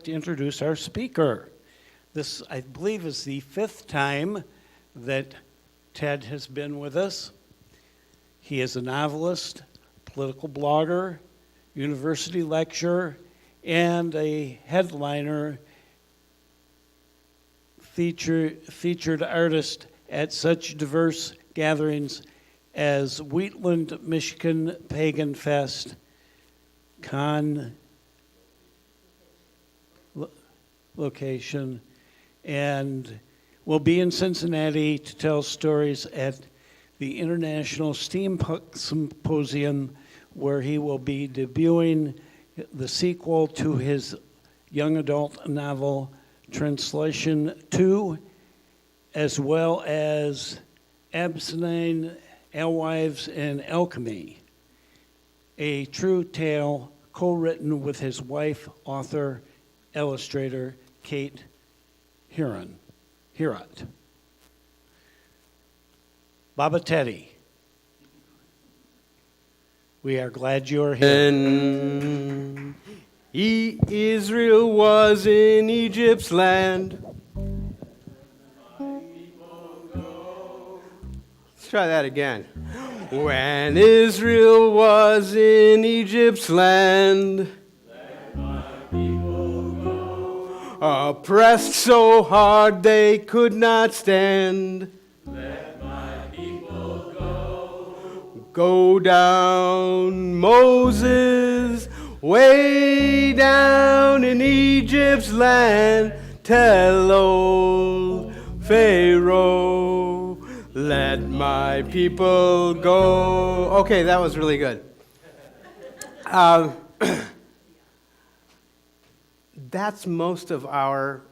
to introduce our speaker. This, I believe, is the 5th time that Ted has been with us. He is a novelist, political blogger, university lecturer, and a headliner, featured artist at such diverse gatherings as Wheatland, Michigan Pagan Fest, location, and will be in Cincinnati to tell stories at the International Steampunk Symposium, where he will be debuting the sequel to his young adult novel, Translation 2, as well as Absinthe, Alewives, and Alchemy, a true tale co-written with his wife, author, illustrator, Kate Herot. Baba Teddy, we are glad you are here. And Israel was in Egypt's land. Let's try that again. When Israel was in Egypt's land, oppressed so hard they could not stand. Let my people go. Go down, Moses, way down in Egypt's land. Tell old Pharaoh, let my people go. Okay, that was really good. That's most of our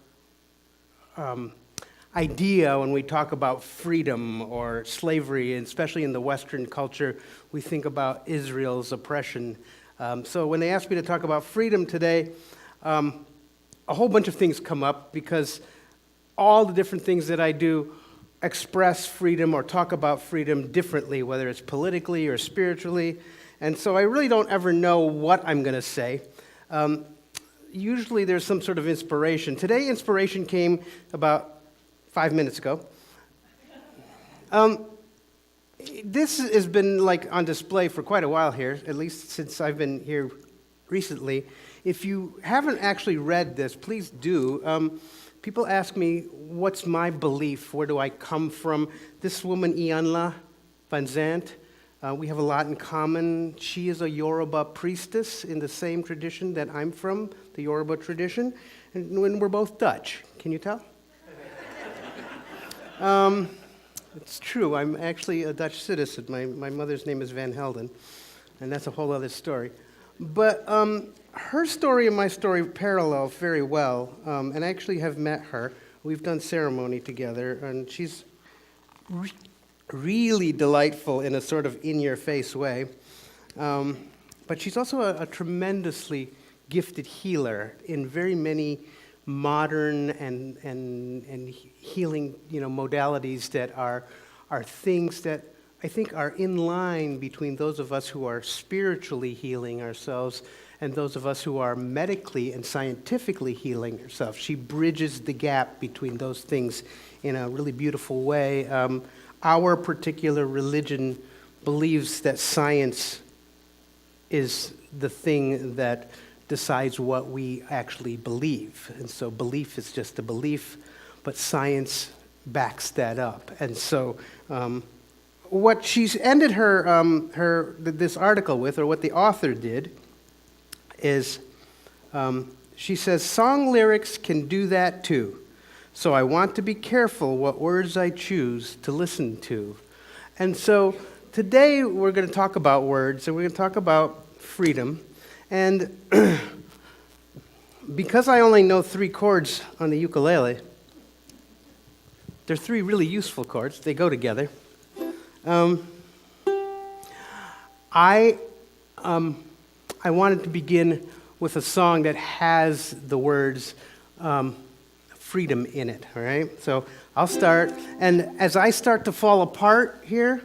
idea when we talk about freedom or slavery, and especially in the Western culture, we think about Israel's oppression. So when they asked me to talk about freedom today, a whole bunch of things come up because all the different things that I do express freedom or talk about freedom differently, whether it's politically or spiritually. And so I really don't ever know what I'm going to say. Usually there's some sort of inspiration. Today, inspiration came about 5 minutes ago. This has been on display for quite a while here, at least since I've been here recently. If you haven't actually read this, please do. People ask me, what's my belief? Where do I come from? This woman, Iyanla Van Zandt, we have a lot in common. She is a Yoruba priestess in the same tradition that I'm from, the Yoruba tradition. And we're both Dutch. Can you tell? It's true. I'm actually a Dutch citizen. My mother's name is Van Helden, and that's a whole other story. But her story and my story parallel very well, and I actually have met her. We've done ceremony together, and she's really delightful in a sort of in-your-face way. But she's also a tremendously gifted healer in very many modern and healing modalities that are things that I think are in line between those of us who are spiritually healing ourselves and those of us who are medically and scientifically healing ourselves. She bridges the gap between those things in a really beautiful way. Our particular religion believes that science is the thing that decides what we actually believe. And so belief is just a belief, but science backs that up. And so what she's ended this article with, or what the author did, is she says, song lyrics can do that too. So I want to be careful what words I choose to listen to. And so today we're going to talk about words, and we're going to talk about freedom. And because I only know 3 chords on the ukulele, they're 3 really useful chords. They go together. I wanted to begin with a song that has the words freedom in it, all right? So I'll start, and as I start to fall apart here,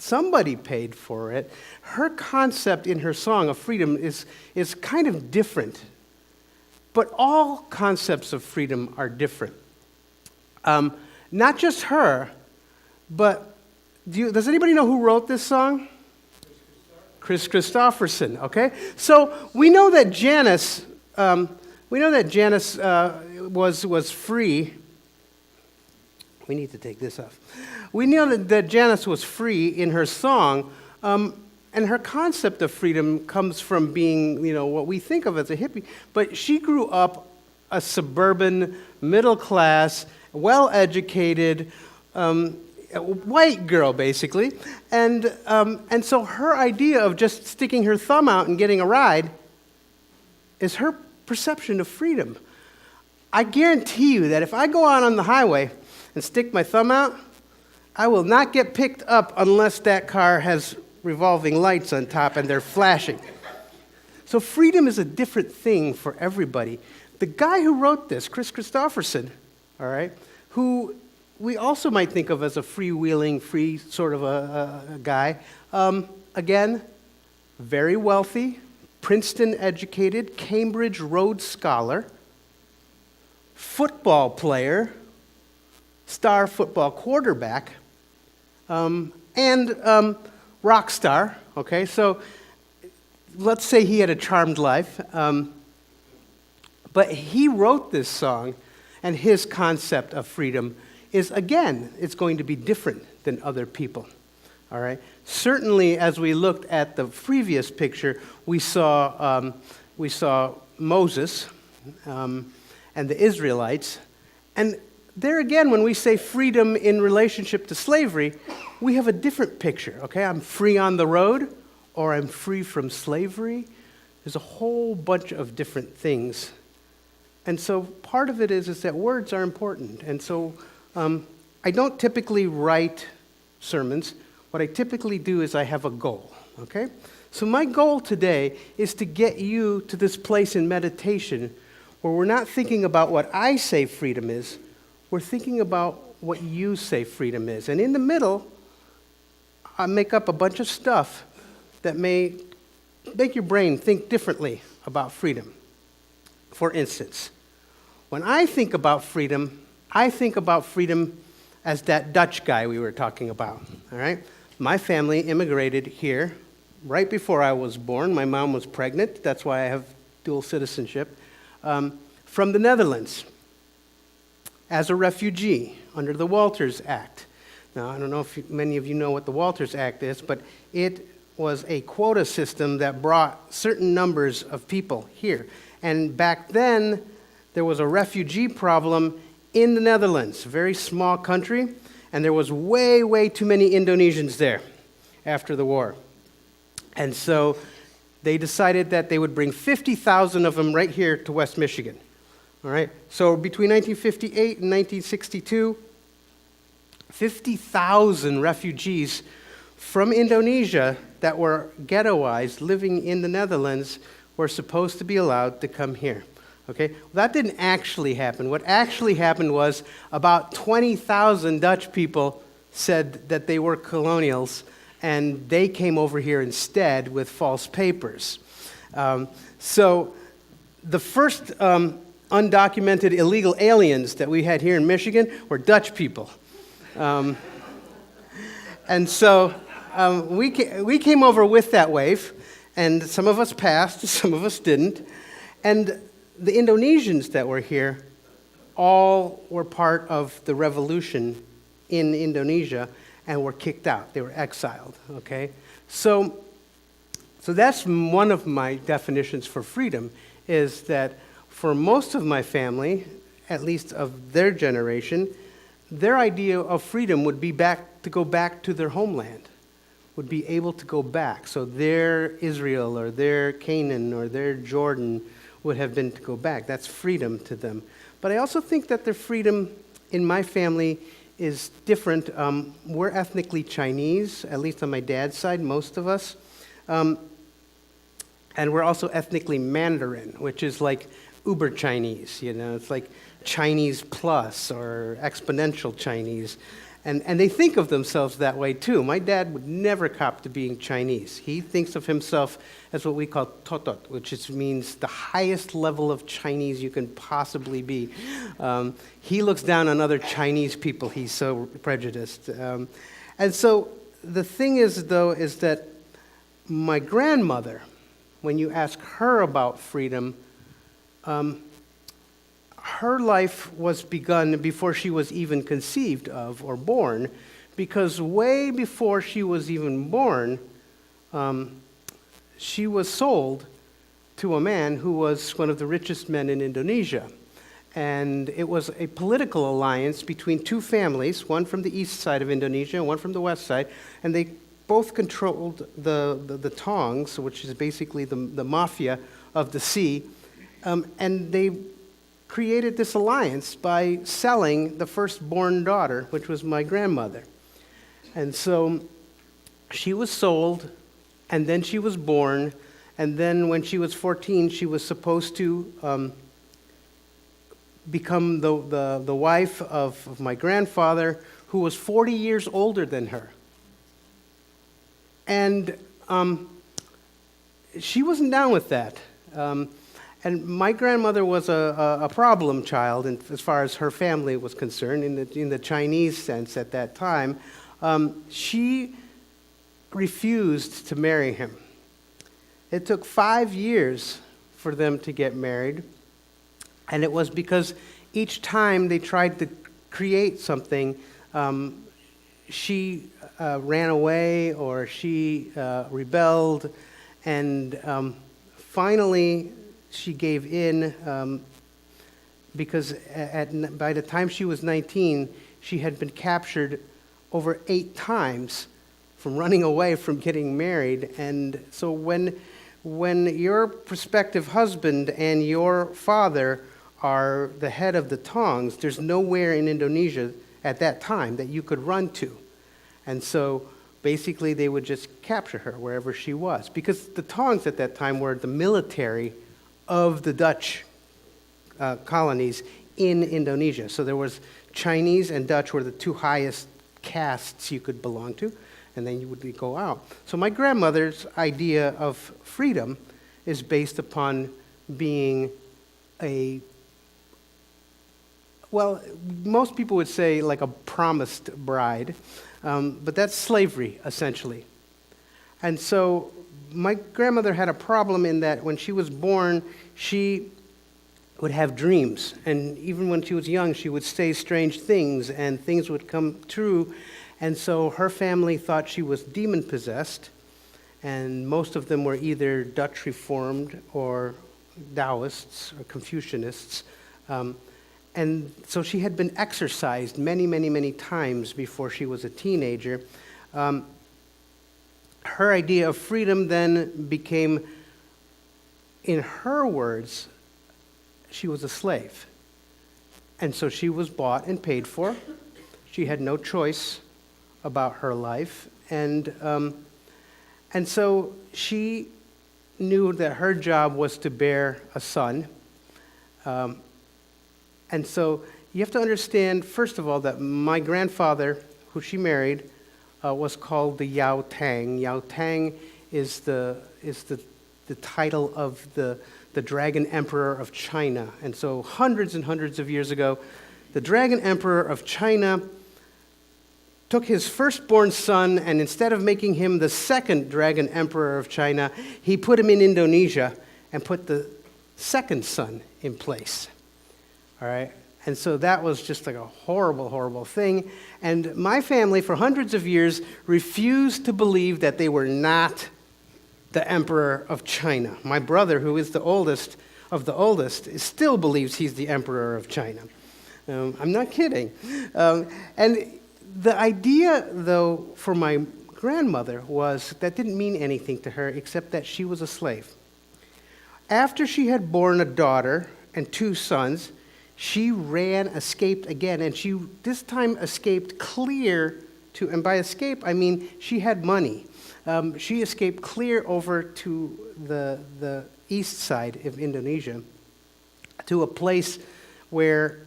somebody paid for it. Her concept in her song of freedom is kind of different. But all concepts of freedom are different. Not just her, but does anybody know who wrote this song? Chris Christopherson, okay? So we know that Janice was free. We need to take this off. We know that Janice was free in her song, and her concept of freedom comes from being, what we think of as a hippie. But she grew up a suburban, middle-class, well-educated, white girl, basically. And so her idea of just sticking her thumb out and getting a ride is her perception of freedom. I guarantee you that if I go out on the highway and stick my thumb out, I will not get picked up unless that car has revolving lights on top and they're flashing. So freedom is a different thing for everybody. The guy who wrote this, Chris Christopherson, all right, who we also might think of as a freewheeling, free sort of a guy, again, very wealthy, Princeton educated, Cambridge Rhodes Scholar, football player, star football quarterback, and rock star, okay? So let's say he had a charmed life, but he wrote this song, and his concept of freedom is, again, it's going to be different than other people, all right? Certainly, as we looked at the previous picture, we saw Moses and the Israelites, and there again, when we say freedom in relationship to slavery, we have a different picture, okay? I'm free on the road, or I'm free from slavery. There's a whole bunch of different things. And so part of it is that words are important. And so I don't typically write sermons. What I typically do is I have a goal, okay? So my goal today is to get you to this place in meditation where we're not thinking about what I say freedom is, we're thinking about what you say freedom is. And in the middle, I make up a bunch of stuff that may make your brain think differently about freedom. For instance, when I think about freedom as that Dutch guy we were talking about, all right? My family immigrated here right before I was born. My mom was pregnant. That's why I have dual citizenship. From the Netherlands as a refugee under the Walters Act. Now, I don't know if many of you know what the Walters Act is, but it was a quota system that brought certain numbers of people here. And back then, there was a refugee problem in the Netherlands, a very small country, and there was way, way too many Indonesians there after the war. And so they decided that they would bring 50,000 of them right here to West Michigan. All right, so between 1958 and 1962, 50,000 refugees from Indonesia that were ghettoized living in the Netherlands were supposed to be allowed to come here. Okay, well, that didn't actually happen. What actually happened was about 20,000 Dutch people said that they were colonials, and they came over here instead with false papers. So the first undocumented illegal aliens that we had here in Michigan were Dutch people. And so we came over with that wave, and some of us passed, some of us didn't. And the Indonesians that were here all were part of the revolution in Indonesia and were kicked out. They were exiled, okay? So that's one of my definitions for freedom, is that for most of my family, at least of their generation, their idea of freedom would be to go back to their homeland, would be able to go back. So their Israel or their Canaan or their Jordan would have been to go back. That's freedom to them. But I also think that their freedom in my family is different. We're ethnically Chinese, at least on my dad's side, most of us. And we're also ethnically Mandarin, which is like Uber Chinese, it's like Chinese plus or exponential Chinese. And they think of themselves that way too. My dad would never cop to being Chinese. He thinks of himself as what we call totot, which means the highest level of Chinese you can possibly be. He looks down on other Chinese people. He's so prejudiced. And so the thing is, though, is that my grandmother, when you ask her about freedom, her life was begun before she was even conceived of or born, because way before she was even born, she was sold to a man who was one of the richest men in Indonesia. And it was a political alliance between two families, one from the east side of Indonesia and one from the west side, and they both controlled the tongs, which is basically the mafia of the sea, and they created this alliance by selling the firstborn daughter, which was my grandmother. And so she was sold, and then she was born, and then when she was 14, she was supposed to become the wife of my grandfather, who was 40 years older than her. And she wasn't down with that. And my grandmother was a problem child, as far as her family was concerned, in the Chinese sense at that time. She refused to marry him. It took 5 years for them to get married, and it was because each time they tried to create something, she ran away or she rebelled, and finally she gave in because by the time she was 19, she had been captured over 8 times from running away from getting married. And so when your prospective husband and your father are the head of the tongs, there's nowhere in Indonesia at that time that you could run to. And so basically they would just capture her wherever she was, because the tongs at that time were the military of the Dutch colonies in Indonesia. So there was Chinese and Dutch were the two highest castes you could belong to, and then you would go out. So my grandmother's idea of freedom is based upon being most people would say like a promised bride, but that's slavery, essentially. And so my grandmother had a problem in that when she was born, she would have dreams. And even when she was young, she would say strange things, and things would come true. And so her family thought she was demon-possessed, and most of them were either Dutch Reformed or Taoists or Confucianists. And so she had been exorcised many, many, many times before she was a teenager. Her idea of freedom then became, in her words, she was a slave. And so she was bought and paid for. She had no choice about her life. And so she knew that her job was to bear a son. And so you have to understand, first of all, that my grandfather, who she married, was called the Jauw Tang. Jauw Tang is the title of the Dragon Emperor of China. And so hundreds and hundreds of years ago, the Dragon Emperor of China took his firstborn son, and instead of making him the second Dragon Emperor of China, he put him in Indonesia and put the second son in place. All right? And so that was just like a horrible, horrible thing. And my family, for hundreds of years, refused to believe that they were not the Emperor of China. My brother, who is the oldest of the oldest, still believes he's the Emperor of China. I'm not kidding. And the idea, though, for my grandmother was that didn't mean anything to her except that she was a slave. After she had borne a daughter and 2 sons, she escaped again, and she this time escaped clear to, and by escape I mean she had money. She escaped clear over to the east side of Indonesia, to a place where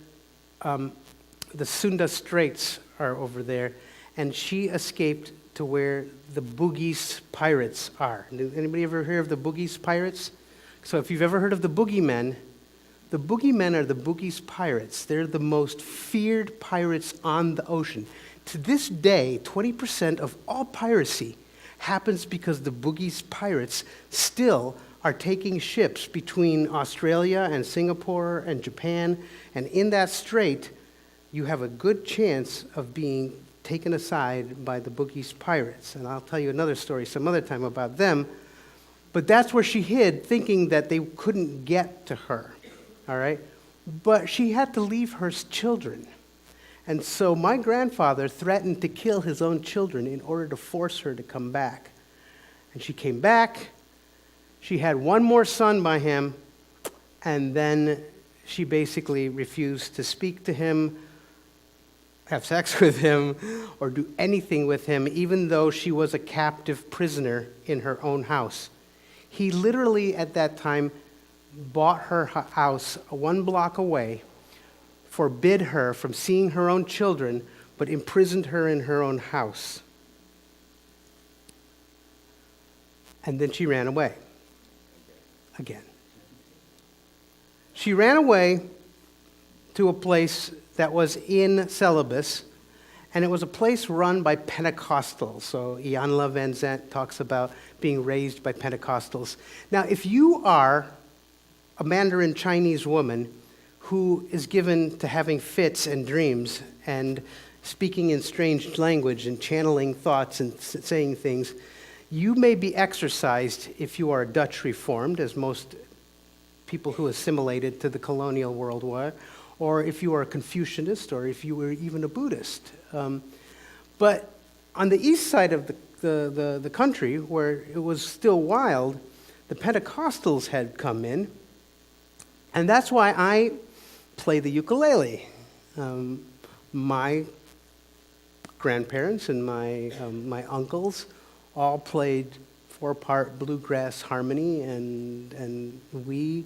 the Sunda Straits are over there, and she escaped to where the Boogie's Pirates are. Anybody ever hear of the Boogie's Pirates? So if you've ever heard of the Boogeymen are the Boogie's Pirates. They're the most feared pirates on the ocean. To this day, 20% of all piracy happens because the Boogie's Pirates still are taking ships between Australia and Singapore and Japan, and in that strait, you have a good chance of being taken aside by the Boogie's Pirates. And I'll tell you another story some other time about them. But that's where she hid, thinking that they couldn't get to her, all right? But she had to leave her children. And so my grandfather threatened to kill his own children in order to force her to come back. And she came back. She had one more son by him, and then she basically refused to speak to him, have sex with him, or do anything with him, even though she was a captive prisoner in her own house. He literally, at that time, bought her house 1 block away, forbid her from seeing her own children, but imprisoned her in her own house. And then she ran away. Again. She ran away to a place that was in Celebes, and it was a place run by Pentecostals. So Ianla Van Zandt talks about being raised by Pentecostals. Now, if you are a Mandarin Chinese woman who is given to having fits and dreams and speaking in strange language and channeling thoughts and saying things, you may be exorcised if you are Dutch Reformed, as most people who assimilated to the colonial world were, or if you are a Confucianist, or if you were even a Buddhist. But on the east side of the country, where it was still wild, the Pentecostals had come in, and that's why I play the ukulele. My grandparents and my uncles all played 4-part bluegrass harmony, and we,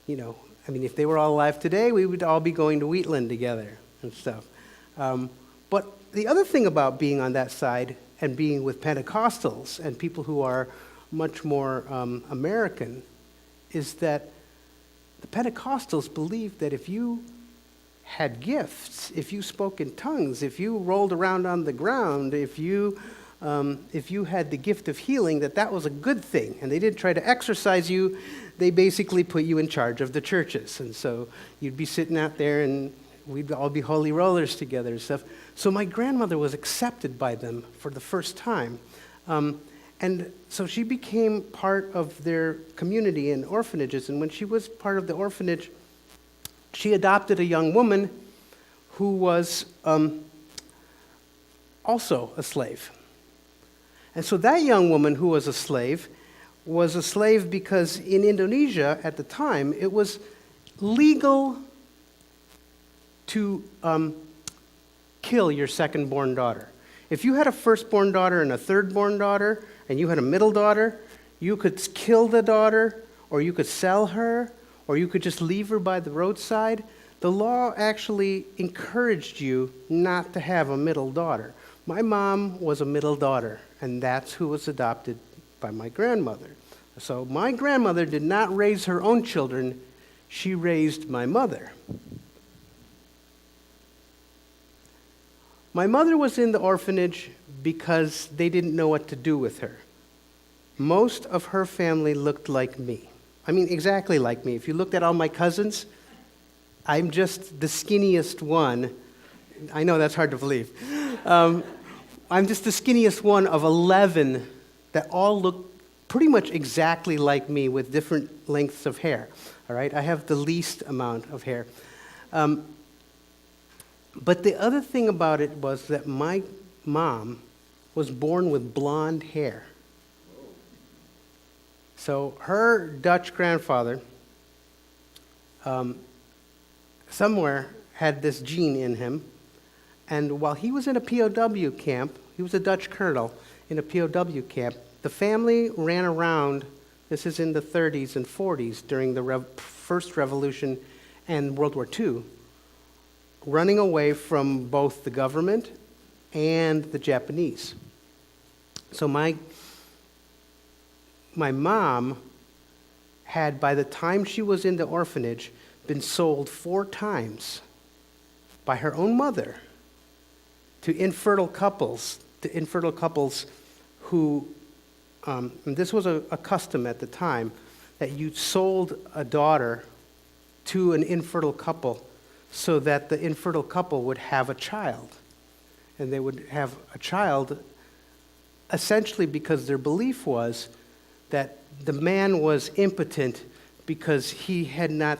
I mean, if they were all alive today, we would all be going to Wheatland together and stuff. But the other thing about being on that side and being with Pentecostals and people who are much more American is that the Pentecostals believed that if you had gifts, if you spoke in tongues, if you rolled around on the ground, if you had the gift of healing, that was a good thing. And they didn't try to exorcise you. They basically put you in charge of the churches. And so you'd be sitting out there and we'd all be holy rollers together and stuff. So my grandmother was accepted by them for the first time. And so she became part of their community and orphanages. And when she was part of the orphanage, she adopted a young woman who was also a slave. And so that young woman who was a slave because in Indonesia at the time, it was legal to kill your second-born daughter. If you had a first-born daughter and a third-born daughter, and you had a middle daughter, you could kill the daughter, or you could sell her, or you could just leave her by the roadside. The law actually encouraged you not to have a middle daughter. My mom was a middle daughter, and that's who was adopted by my grandmother. So my grandmother did not raise her own children, she raised my mother. My mother was in the orphanage because they didn't know what to do with her. Most of her family looked like me. I mean, exactly like me. If you looked at all my cousins, I'm just the skinniest one. I know that's hard to believe. I'm just the skinniest one of 11 that all look pretty much exactly like me with different lengths of hair. All right, I have the least amount of hair. But the other thing about it was that my mom was born with blonde hair. So her Dutch grandfather somewhere had this gene in him, and while he was in a POW camp, he was a Dutch colonel in a POW camp, the family ran around, this is in the 30s and 40s during the First Revolution and World War II, running away from both the government and the Japanese. So my mom had, by the time she was in the orphanage, been sold 4 times by her own mother to infertile couples who, and this was a custom at the time, that you sold a daughter to an infertile couple so that the infertile couple would have a child. And they would have a child essentially because their belief was that the man was impotent because he had not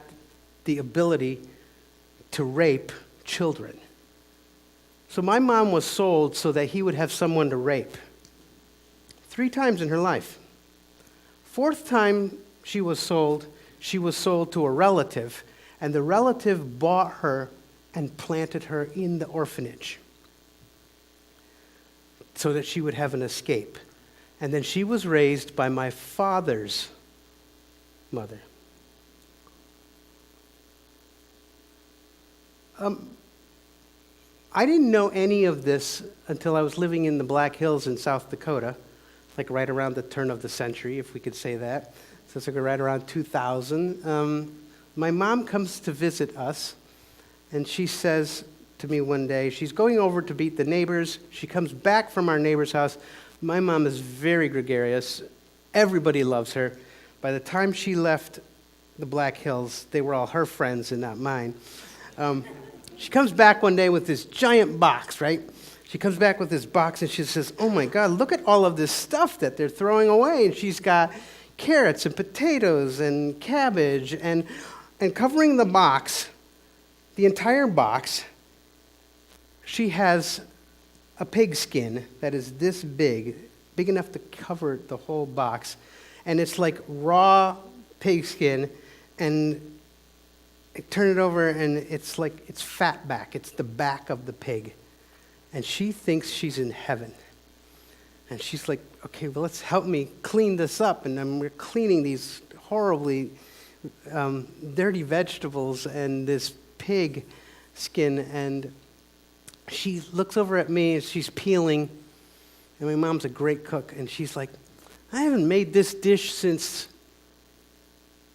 the ability to rape children. So my mom was sold so that he would have someone to rape. 3 times in her life. 4th time she was sold to a relative, and the relative bought her and planted her in the orphanage so that she would have an escape. And then she was raised by my father's mother. I didn't know any of this until I was living in the Black Hills in South Dakota, like right around the turn of the century, if we could say that. So it's like right around 2000. My mom comes to visit us, and she says to me one day, she's going over to meet the neighbors. She comes back from our neighbor's house. My mom is very gregarious. Everybody loves her. By the time she left the Black Hills, they were all her friends and not mine. She comes back one day with this giant box, right? She comes back with this box and she says, "Oh my God, look at all of this stuff that they're throwing away." And she's got carrots and potatoes and cabbage and covering the box, the entire box, she has a pig skin that is this big enough to cover the whole box. And it's like raw pig skin, and turn it over, and it's like, it's fat back. It's the back of the pig. And she thinks she's in heaven. And she's like, "Okay, well, let's help me clean this up." And we're cleaning these horribly dirty vegetables and this pig skin. And she looks over at me as she's peeling. And my mom's a great cook. And she's like, "I haven't made this dish since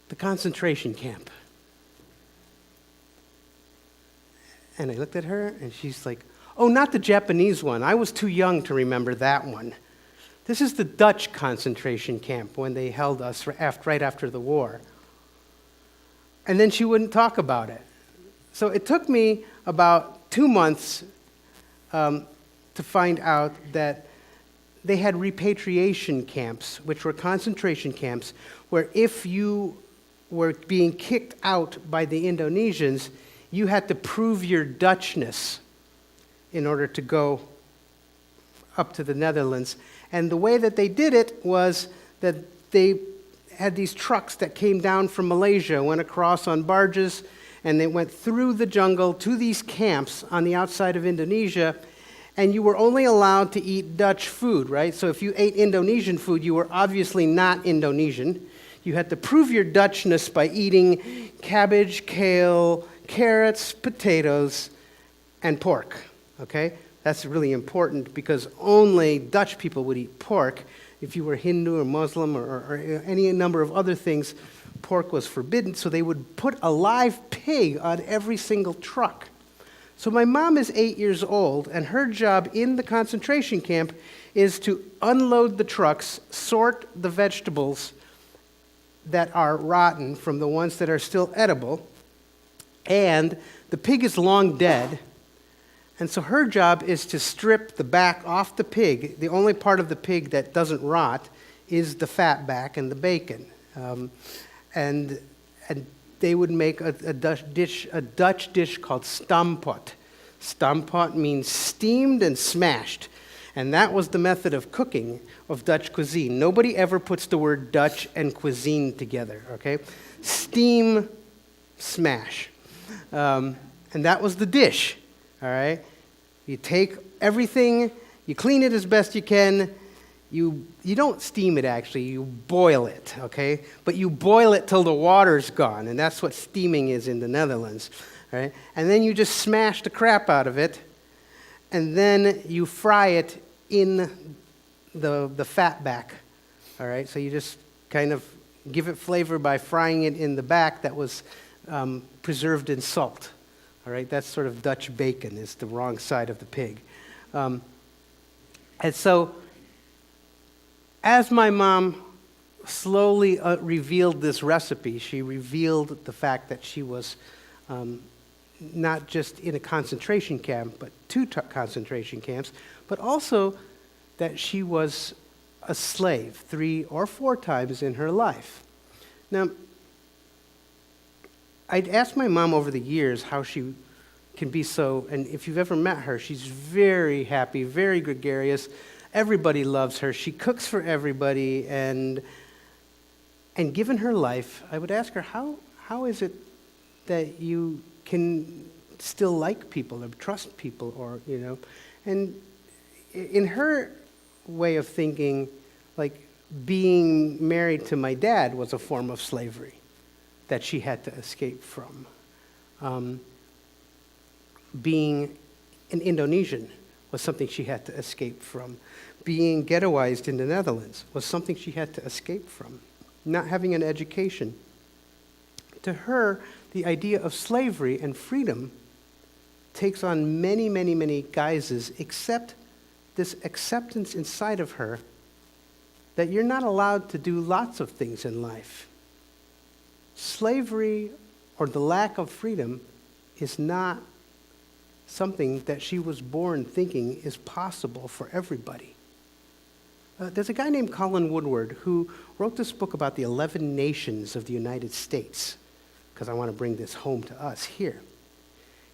the concentration camp." And I looked at her, and she's like, "Oh, not the Japanese one. I was too young to remember that one. This is the Dutch concentration camp when they held us right after the war." And then she wouldn't talk about it. So it took me about 2 months to find out that they had repatriation camps, which were concentration camps, where if you were being kicked out by the Indonesians, you had to prove your Dutchness in order to go up to the Netherlands. And the way that they did it was that they had these trucks that came down from Malaysia, went across on barges, and they went through the jungle to these camps on the outside of Indonesia, and you were only allowed to eat Dutch food, right? So if you ate Indonesian food, you were obviously not Indonesian. You had to prove your Dutchness by eating cabbage, kale, carrots, potatoes, and pork, okay? That's really important because only Dutch people would eat pork. If you were Hindu or Muslim or any number of other things, pork was forbidden, so they would put a live pig on every single truck. So my mom is 8 years old, and her job in the concentration camp is to unload the trucks, sort the vegetables that are rotten from the ones that are still edible, and the pig is long dead, and so her job is to strip the back off the pig. The only part of the pig that doesn't rot is the fat back and the bacon. And they would make a Dutch dish called stampot. Stampot means steamed and smashed. And that was the method of cooking of Dutch cuisine. Nobody ever puts the word Dutch and cuisine together, okay? Steam, smash. And that was the dish, all right? You take everything, you clean it as best you can. You don't steam it, actually. You boil it, okay? But you boil it till the water's gone, and that's what steaming is in the Netherlands, right? And then you just smash the crap out of it, and then you fry it in the fat back. All right, so you just kind of give it flavor by frying it in the back that was preserved in salt. All right, that's sort of Dutch bacon, is the wrong side of the pig. And so, as my mom slowly revealed this recipe, she revealed the fact that she was not just in a concentration camp, but two concentration camps, but also that she was a slave 3 or 4 times in her life. Now, I'd asked my mom over the years how she can be so, and if you've ever met her, she's very happy, very gregarious. Everybody loves her. She cooks for everybody, and given her life, I would ask her, how is it that you can still like people or trust people, or, you know? And in her way of thinking, like, being married to my dad was a form of slavery that she had to escape from. Being an Indonesian was something she had to escape from. Being ghettoized in the Netherlands was something she had to escape from. Not having an education. To her, the idea of slavery and freedom takes on many, many, many guises, except this acceptance inside of her that you're not allowed to do lots of things in life. Slavery or the lack of freedom is not something that she was born thinking is possible for everybody. There's a guy named Colin Woodward who wrote this book about the 11 nations of the United States, because I want to bring this home to us here.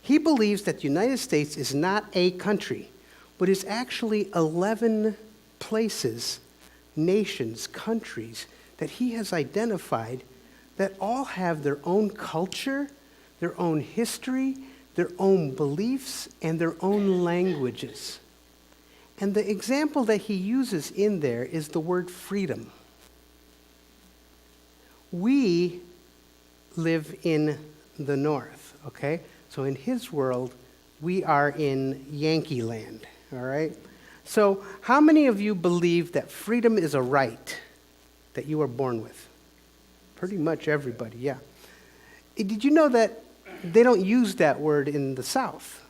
He believes that the United States is not a country, but is actually 11 places, nations, countries that he has identified that all have their own culture, their own history, their own beliefs, and their own languages. And the example that he uses in there is the word freedom. We live in the North, okay? So in his world, we are in Yankee land, all right? So how many of you believe that freedom is a right that you are born with? Pretty much everybody, yeah. Did you know that they don't use that word in the South?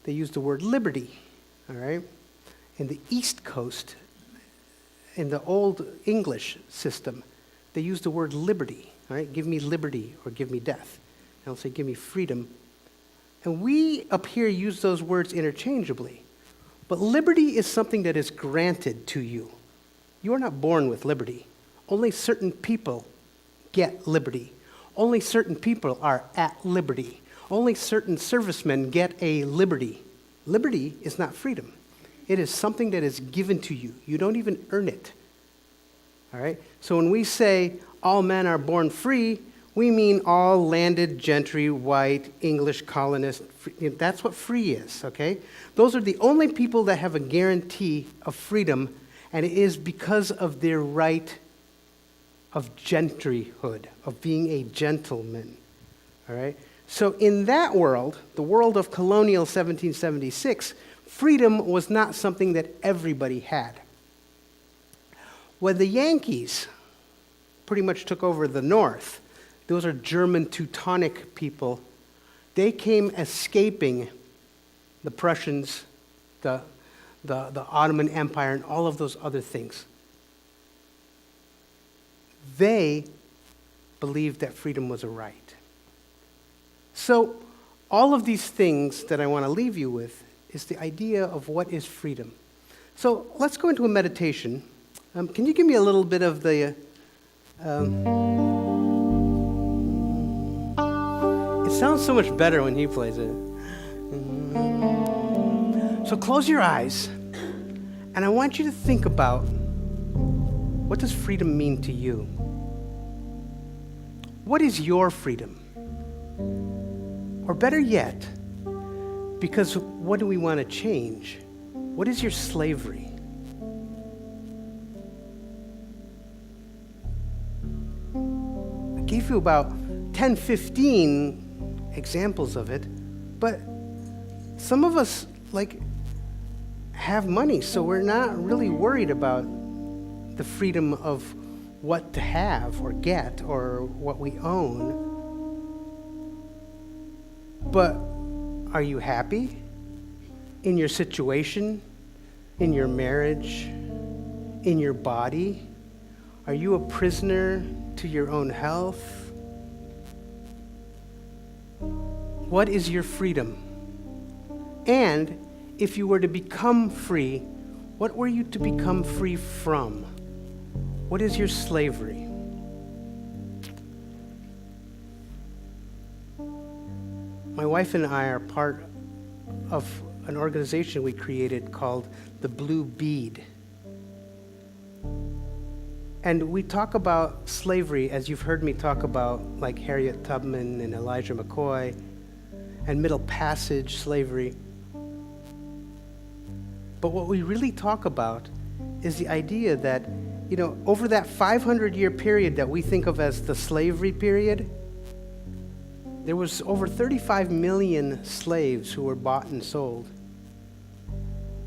They use the word liberty, all right? In the East Coast, in the old English system, they use the word liberty, all right? Give me liberty or give me death. They'll say, give me freedom. And we up here use those words interchangeably. But liberty is something that is granted to you. You are not born with liberty. Only certain people get liberty. Only certain people are at liberty. Only certain servicemen get a liberty. Liberty is not freedom. It is something that is given to you. You don't even earn it. All right? So when we say all men are born free, we mean all landed gentry, white, English colonists. That's what free is, okay? Those are the only people that have a guarantee of freedom, and it is because of their right of gentryhood, of being a gentleman, all right? So in that world, the world of colonial 1776, freedom was not something that everybody had. When the Yankees pretty much took over the North, those are German Teutonic people, they came escaping the Prussians, the Ottoman Empire, and all of those other things. They believed that freedom was a right. So all of these things that I want to leave you with is the idea of what is freedom. So let's go into a meditation. Can you give me a little bit of the... it sounds so much better when he plays it. So close your eyes, and I want you to think about, what does freedom mean to you? What is your freedom? Or better yet, because what do we want to change? What is your slavery? I gave you about 10, 15 examples of it, but some of us, like, have money, so we're not really worried about the freedom of what to have or get or what we own. But are you happy in your situation, in your marriage, in your body? Are you a prisoner to your own health? What is your freedom? And if you were to become free, what were you to become free from? What is your slavery? My wife and I are part of an organization we created called the Blue Bead. And we talk about slavery, as you've heard me talk about, like Harriet Tubman and Elijah McCoy, and Middle Passage slavery. But what we really talk about is the idea that, over that 500-year period that we think of as the slavery period, there was over 35 million slaves who were bought and sold.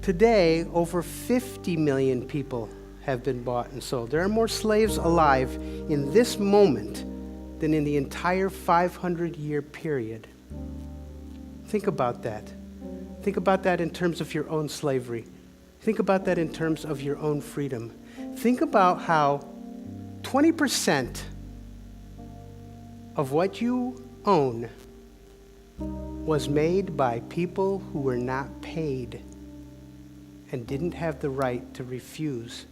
Today, over 50 million people have been bought and sold. There are more slaves alive in this moment than in the entire 500-year period. Think about that. Think about that in terms of your own slavery. Think about that in terms of your own freedom. Think about how 20% of what you own was made by people who were not paid and didn't have the right to refuse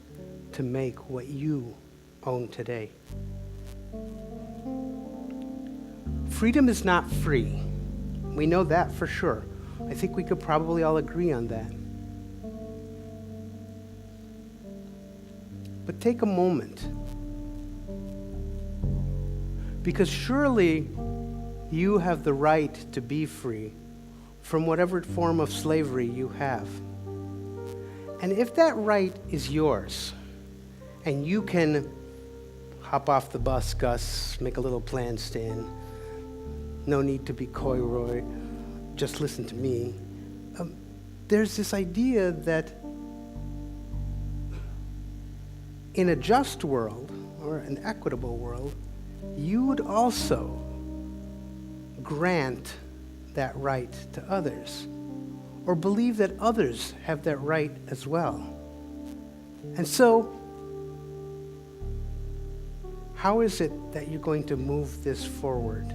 to make what you own today. Freedom is not free. We know that for sure. I think we could probably all agree on that. But take a moment, because surely you have the right to be free from whatever form of slavery you have. And if that right is yours, and you can hop off the bus, Gus, make a little plan stand, no need to be coy, Roy, just listen to me. There's this idea that in a just world, or an equitable world, you would also grant that right to others, or believe that others have that right as well. And so, how is it that you're going to move this forward?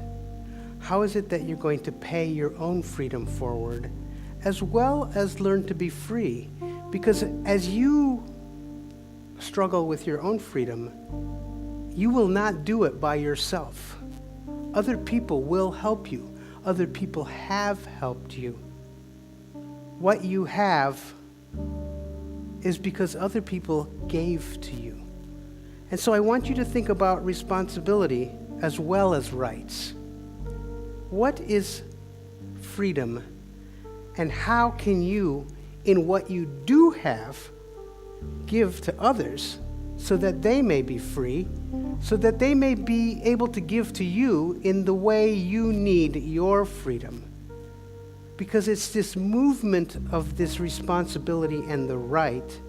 How is it that you're going to pay your own freedom forward, as well as learn to be free? Because as you struggle with your own freedom, you will not do it by yourself. Other people will help you. Other people have helped you. What you have is because other people gave to you. And so I want you to think about responsibility as well as rights. What is freedom, and how can you, in what you do have, give to others so that they may be free, so that they may be able to give to you in the way you need your freedom? Because it's this movement of this responsibility and the right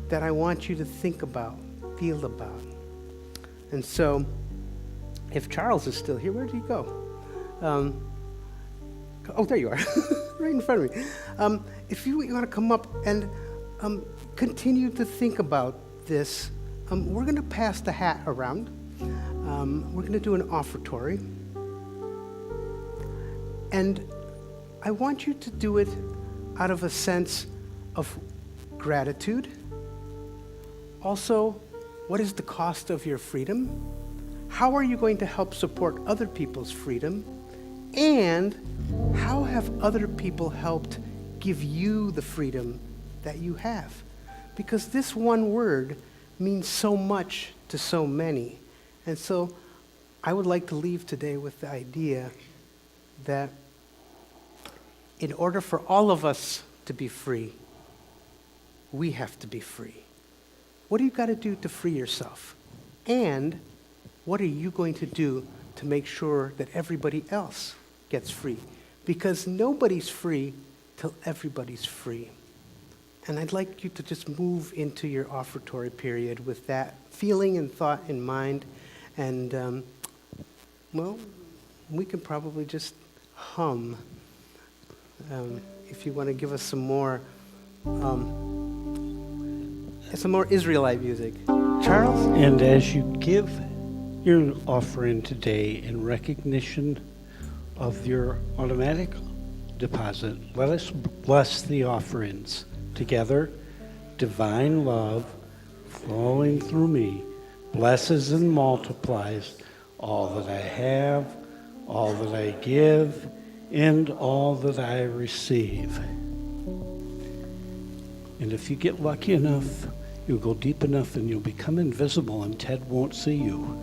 that I want you to think about, feel about. And so, if Charles is still here, where did he go? Oh, there you are, right in front of me. If you want to come up and continue to think about this, we're going to pass the hat around. We're going to do an offertory. And I want you to do it out of a sense of gratitude. Also, what is the cost of your freedom? How are you going to help support other people's freedom? And how have other people helped give you the freedom that you have? Because this one word means so much to so many. And so I would like to leave today with the idea that in order for all of us to be free, we have to be free. What do you got to do to free yourself? And what are you going to do to make sure that everybody else gets free? Because nobody's free till everybody's free. And I'd like you to just move into your offertory period with that feeling and thought in mind. And, well, we can probably just hum. If you want to give us some more Israelite music. Charles? And as you give your offering today in recognition of your automatic deposit, let us bless the offerings together. Divine love flowing through me blesses and multiplies all that I have, all that I give, and all that I receive. And if you get lucky enough, you'll go deep enough and you'll become invisible and Ted won't see you.